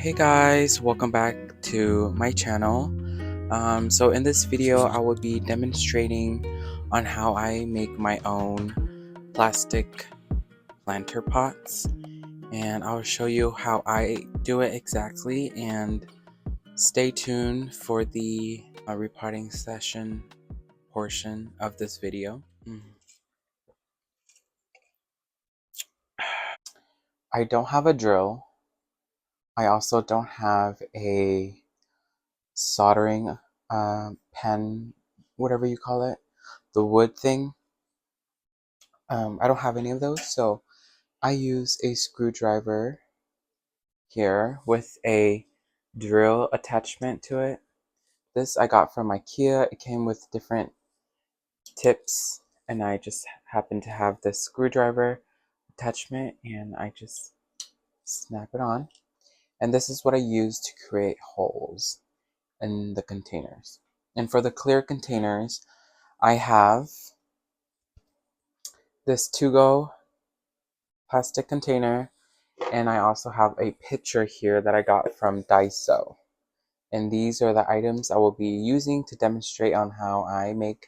Hey guys, welcome back to my channel. So in this video, I will be demonstrating on how I make my own plastic planter pots, and I'll show you how I do it exactly, and stay tuned for the repotting session portion of this video. I don't have a drill. I also don't have a soldering pen, whatever you call it, the wood thing. I don't have any of those, so I use a screwdriver here with a drill attachment to it. This I got from IKEA. It came with different tips, and I just happen to have this screwdriver attachment, and I just snap it on. And this is what I use to create holes in the containers. And for the clear containers, I have this to-go plastic container, and I also have a pitcher here that I got from Daiso. And these are the items I will be using to demonstrate on how I make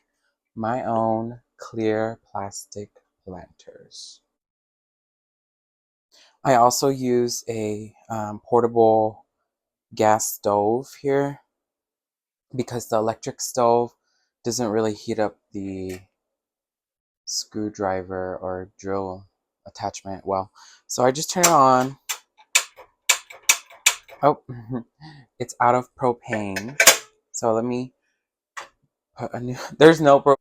my own clear plastic planters. I also use a portable gas stove here because the electric stove doesn't really heat up the screwdriver or drill attachment well. So I just turn it on. Oh, it's out of propane. So let me put a new, there's no propane.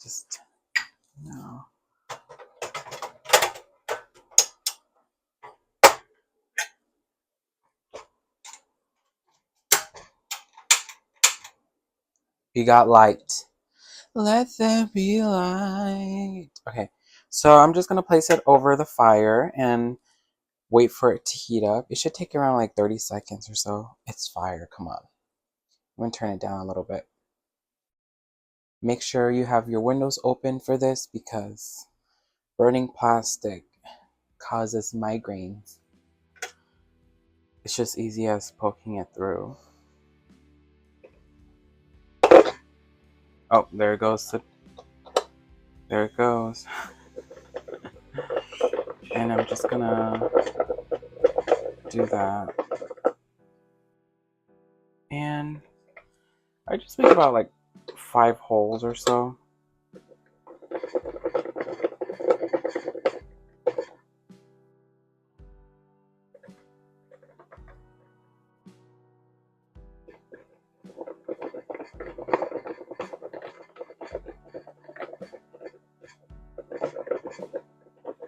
Just, no. We got light. Let there be light. Okay, so I'm just gonna place it over the fire and wait for it to heat up. It should take around like 30 seconds or so. It's fire, come on. I'm gonna turn it down a little bit. Make sure you have your windows open for this because burning plastic causes migraines. It's just easy as poking it through. Oh, there it goes. There it goes. And I'm just gonna do that. And I just make about like 5 holes or so.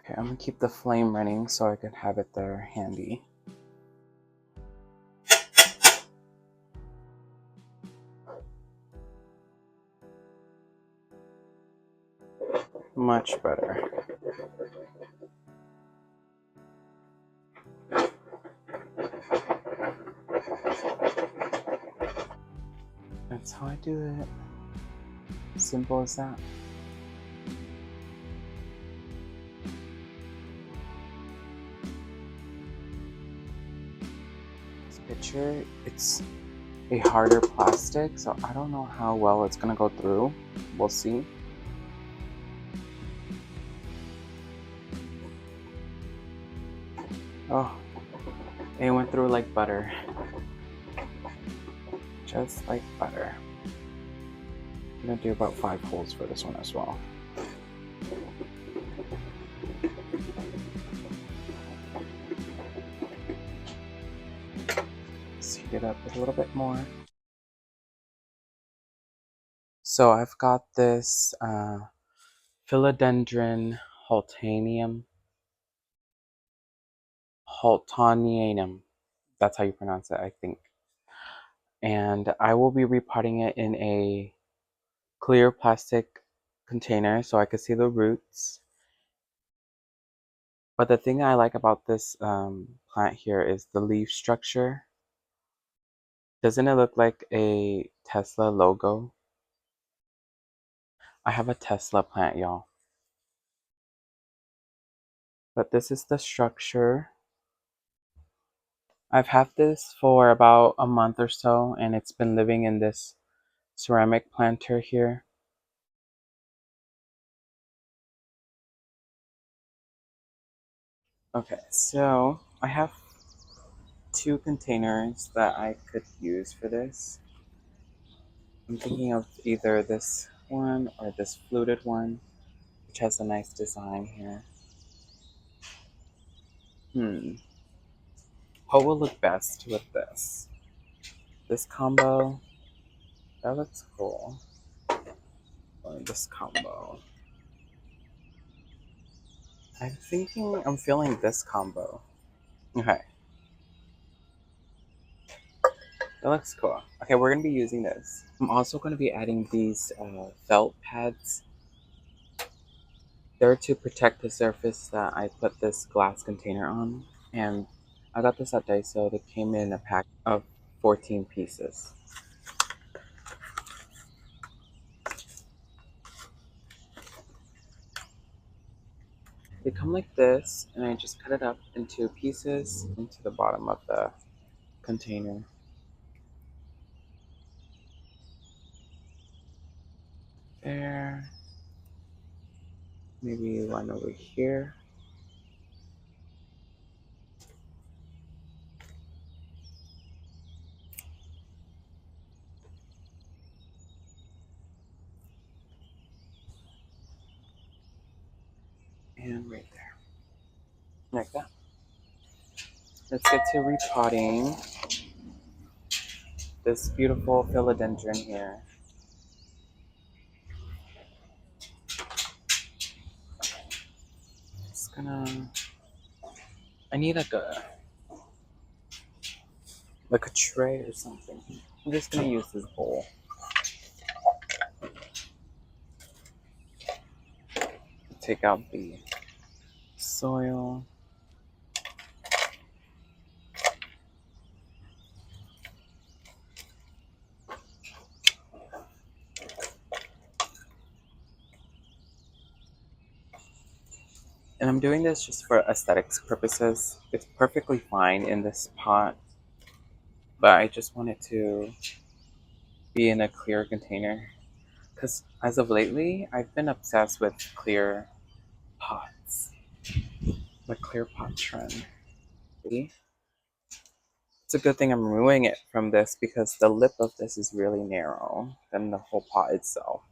Okay, I'm gonna keep the flame running so I can have it there handy. Much better. That's how I do it. Simple as that. This picture, it's a harder plastic, so I don't know how well it's gonna go through. We'll see. Oh, it went through like butter. Just like butter. I'm gonna do about 5 holes for this one as well. Let's heat it up a little bit more. So I've got this Philodendron haltonianum. That's how you pronounce it, I think. And I will be repotting it in a clear plastic container so I can see the roots. But the thing I like about this plant here is the leaf structure. Doesn't it look like a Tesla logo? I have a Tesla plant, y'all. But this is the structure. I've had this for about a month or so, and it's been living in this ceramic planter here. Okay, so I have two containers that I could use for this. I'm thinking of either this one or this fluted one, which has a nice design here. What will look best with this? This combo, that looks cool. Or this combo. I'm feeling this combo. Okay, that looks cool. Okay, we're gonna be using this. I'm also gonna be adding these felt pads. They're to protect the surface that I put this glass container on. And I got this at Daiso. They came in a pack of 14 pieces. They come like this, and I just cut it up into pieces into the bottom of the container. There. Maybe one over here. And right there. Like that. Let's get to repotting this beautiful philodendron here. Just gonna. I need like a tray or something. I'm just gonna use this bowl. Take out the soil. And I'm doing this just for aesthetics purposes. It's perfectly fine in this pot, but I just want it to be in a clear container. Because as of lately, I've been obsessed with clear pots, the clear pot trend. See? It's a good thing I'm removing it from this because the lip of this is really narrow than the whole pot itself.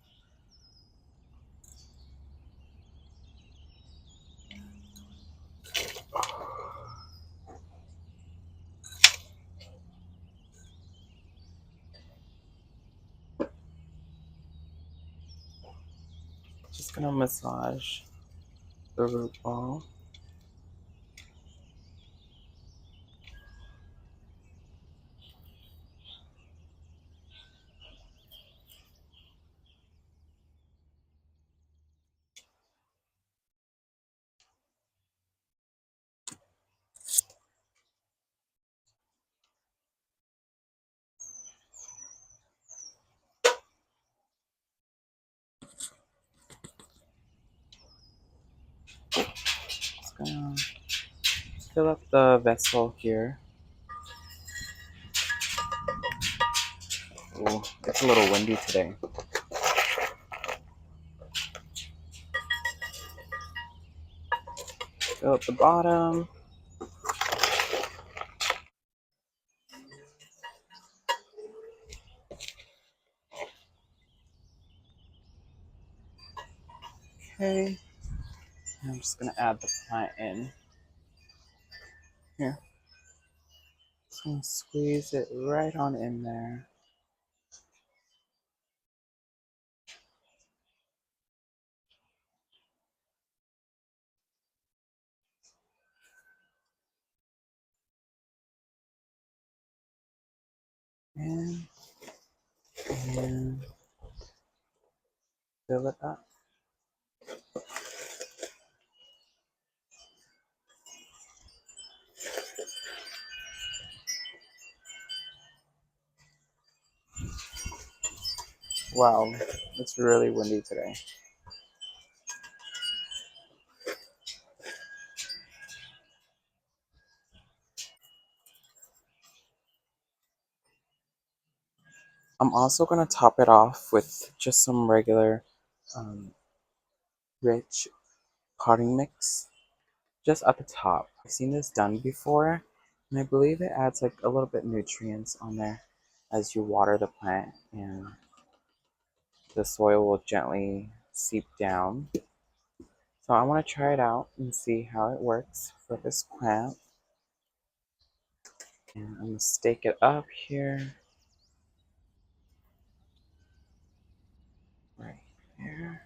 Just gonna massage the root ball. Just gonna fill up the vessel here. Ooh, it's a little windy today. Fill up the bottom. Okay. I'm just gonna add the plant in. Here. Just gonna squeeze it right on in there. And fill it up. Wow, it's really windy today. I'm also going to top it off with just some regular um, rich potting mix just at the top. I've seen this done before, and I believe it adds like a little bit nutrients on there as you water the plant, and the soil will gently seep down. So I want to try it out and see how it works for this plant. And I'm going to stake it up here, right here.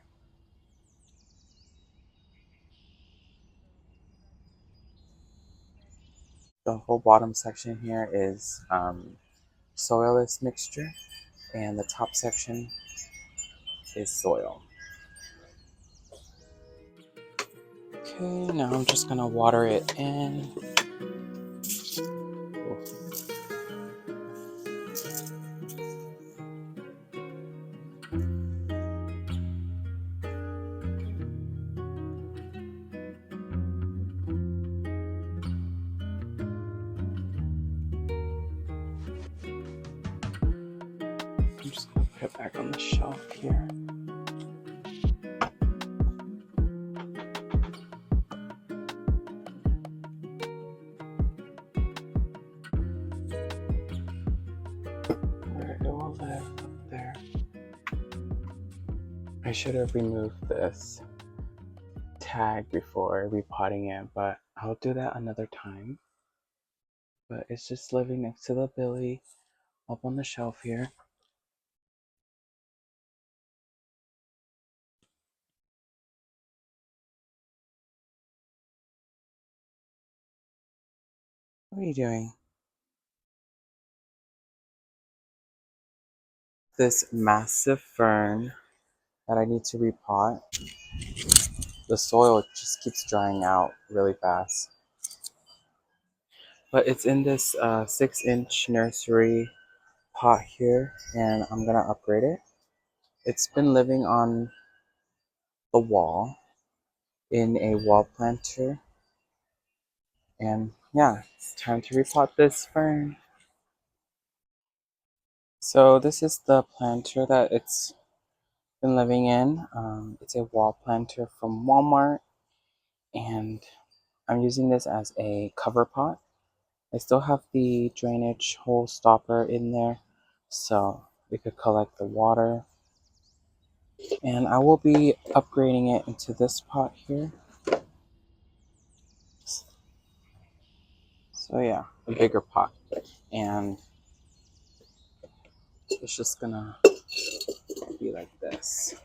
The whole bottom section here is soilless mixture, and the top section is soil. Okay, now I'm just gonna water it in. I'm just gonna put it back on the shelf here. Where it will live up there. I should have removed this tag before repotting it, but I'll do that another time. But it's just living next to the billy up on the shelf here. What are you doing? This massive fern that I need to repot. The soil just keeps drying out really fast. But it's in this 6-inch nursery pot here, and I'm gonna upgrade it. It's been living on the wall in a wall planter, and yeah, it's time to repot this fern. So this is the planter that it's been living in. It's a wall planter from Walmart, and I'm using this as a cover pot. I still have the drainage hole stopper in there, so we could collect the water. And I will be upgrading it into this pot here. So yeah, a bigger pot. And it's just gonna be like this.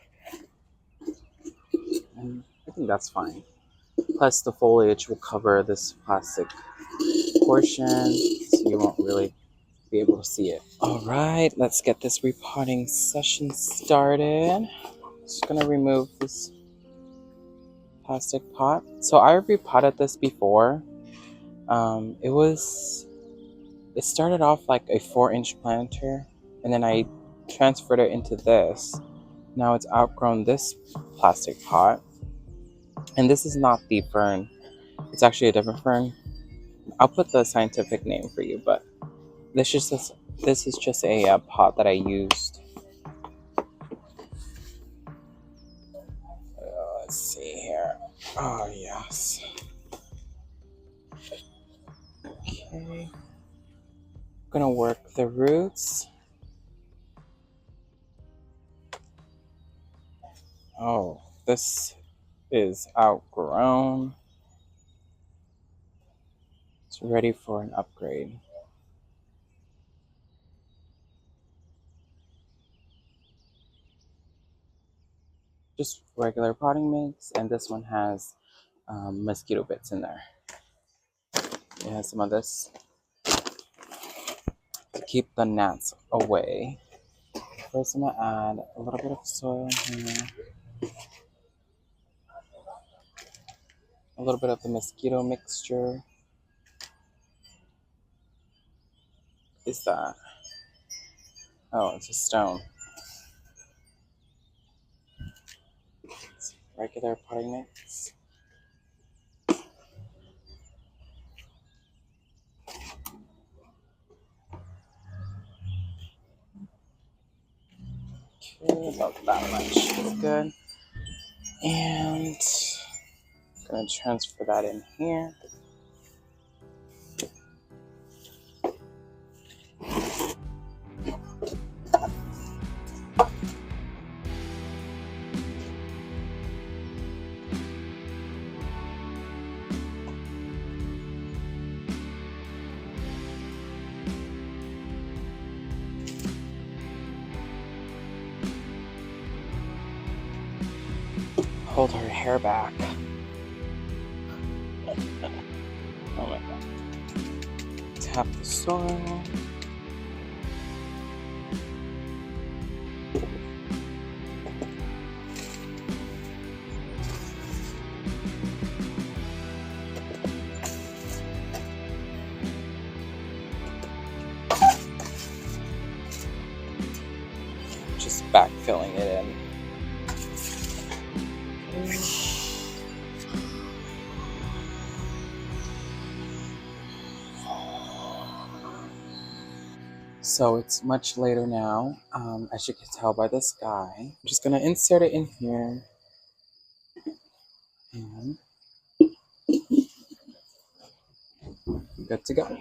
And I think that's fine. Plus the foliage will cover this plastic portion, so you won't really be able to see it. All right, let's get this repotting session started. Just gonna remove this plastic pot. So I repotted this before. It started off like a 4-inch planter, and then I transferred it into this. Now it's outgrown this plastic pot, and this is not the fern. It's actually a different fern. I'll put the scientific name for you, but this is just a pot that I used. Let's see here. Oh yes. Okay. Gonna work the roots. Oh, this is outgrown. It's ready for an upgrade. Just regular potting mix, and this one has mosquito bits in there. It has some of this to keep the gnats away. First, I'm gonna add a little bit of soil here, a little bit of the mosquito mixture. What is that? Oh, it's a stone. It's regular potting mix. Okay, about that much is good. And I'm gonna transfer that in here. Hold her hair back. Oh my god. Tap the soil. Just backfilling it in. So it's much later now, as you can tell by the sky. I'm just gonna insert it in here. And good to go.